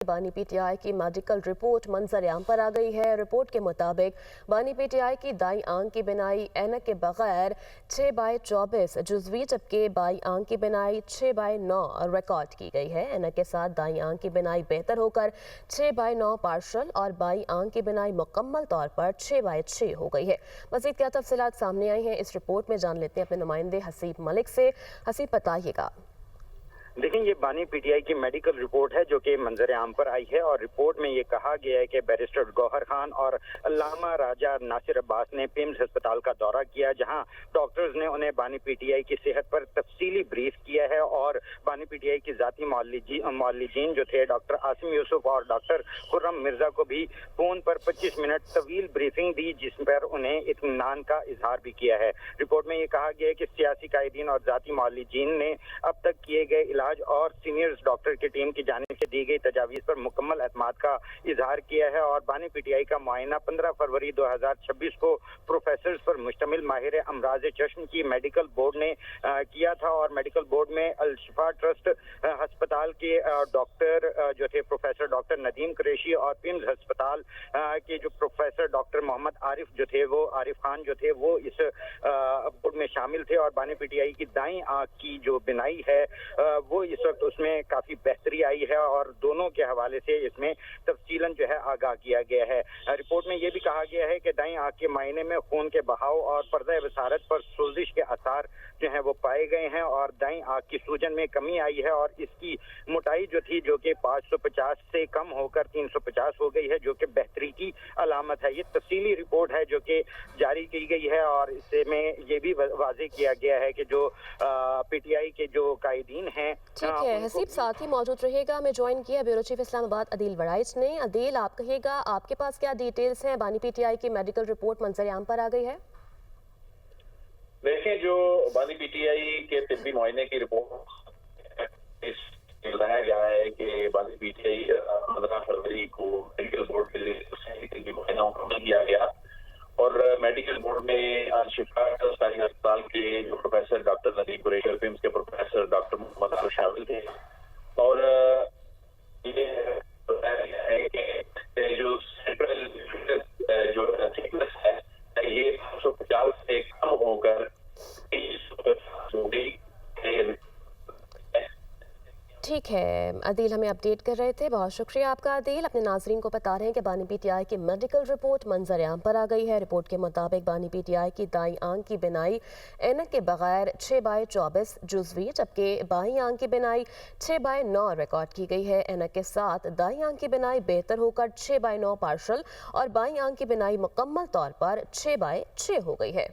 बानी पीटीआई की medical report मंजर आम पर आ गई है। रिपोर्ट के मुताबिक बानी पीटीआई की दाई आंख की बिनाई ऐनक के बगैर 6/24 जुज़वी जबकि बाई आंख की बिनाई 6/9 रिकॉर्ड की गई है। ऐनक के साथ दाई आंख की बिनाई बेहतर होकर 6/9 पार्शल और बाई आंख की बिनाई मुकम्मल तौर पर 6/6 हो गई है। मज़ीद क्या तफसीलात सामने आई हैं इस रिपोर्ट में जान लेते हैं अपने नुमाइंदे हसीब मलिक से। हसीब बताइएगा। देखिए, ये बानी पीटीआई की मेडिकल रिपोर्ट है जो कि मंजर आम पर आई है और रिपोर्ट में ये कहा गया है कि बैरिस्टर गौहर खान और अल्लामा राजा नासिर अब्बास ने पिम्स अस्पताल का दौरा किया, जहां डॉक्टर्स ने उन्हें बानी पीटीआई की सेहत पर तफसीली ब्रीफ किया है और बानी पीटीआई की जाती मौलिजीन जो थे डॉक्टर आसिम यूसुफ और डॉक्टर खुर्रम मिर्जा को भी फोन पर 25 मिनट तवील ब्रीफिंग दी, जिस पर उन्हें इत्मीनान का इजहार भी किया है। रिपोर्ट में ये कहा गया है कि सियासी कायदीन और जाती मौलिजीन ने अब तक किए गए इलाज और सीनियर्स डॉक्टर की टीम की जानिब से दी गई तजावीज़ पर मुकम्मल एतमाद का इजहार किया है और बानी पीटीआई का मुआयना 15 फरवरी 2026 को प्रोफेसर पर मुश्तमिल माहिर अमराज चश्म की मेडिकल बोर्ड ने किया था और मेडिकल बोर्ड में अल-शिफा ट्रस्ट अस्पताल के डॉक्टर जो थे प्रोफेसर डॉक्टर नदीम कुरैशी और पिम्स अस्पताल के जो प्रोफेसर डॉक्टर मोहम्मद आरिफ जो थे वो आरिफ खान जो थे वो इस बोर्ड में शामिल थे और बानी पीटीआई की दाईं आंख की जो बिनाई है वो इस वक्त उसमें काफी बेहतरी आई है और दोनों के हवाले से इसमें तफसीलन जो है आगाह किया गया है। रिपोर्ट में यह भी कहा गया है कि दाईं आंख के मायने में खून के बहाव और पर्दा बसारत पर सोजिश के आसार जो है वो पाए गए हैं और दाईं आंख की सूजन में कमी आई है और इसकी मोटाई जो थी जो कि 550 से कम होकर 350 हो गई है, जो कि बेहतरी की अलामत है। ये तफसीली रिपोर्ट है जो कि जारी की गई है और इससे में ये भी वाज़ेह किया गया है कि जो पीटीआई के जो कायदीन हैं। ठीक है हसीब, साथ ही मौजूद रहेगा। हमें ज्वाइन किया ब्यूरो चीफ इस्लामाबाद अदील वड़ाइच ने। अदील, आप कहिएगा आपके पास क्या डिटेल्स हैं? बानी पीटीआई की मेडिकल रिपोर्ट मंजर आम पर आ गई है। देखें, जो बानी पीटीआई के तिब्बी मुआयने की रिपोर्ट बताया गया है कि बानी पीटीआई 15 फरवरी को मेडिकल बोर्ड के लिए तिब्बी मुआयना मुकम्मल किया गया और मेडिकल बोर्ड में अल-शिफा अस्पताल के जो प्रोफेसर डॉक्टर नदीम कुरैशी और पिम्स के प्रोफेसर डॉक्टर मोहम्मद आरिफ शामिल थे और ये बताया गया है कि जो सेंट्रल जो थिकनेस है ये 550 से कम होकर 350 हो गई। ठीक है अदील, हमें अपडेट कर रहे थे, बहुत शुक्रिया आपका अदील। अपने नाजरीन को बता रहे हैं कि बानी पीटीआई की मेडिकल रिपोर्ट मंजर आम पर आ गई है। रिपोर्ट के मुताबिक बानी पीटीआई की दाईं आंख की बिनाई ऐनक के बगैर 6/24 जुज़वी जबकि बाईं आंख की बिनाई 6/9 रिकॉर्ड की गई है। ऐनक के साथ दाईं आंख की बिनाई बेहतर होकर 6/9 पार्शल और बाईं आंख की बिनाई मुकम्मल तौर पर 6/6 हो गई है।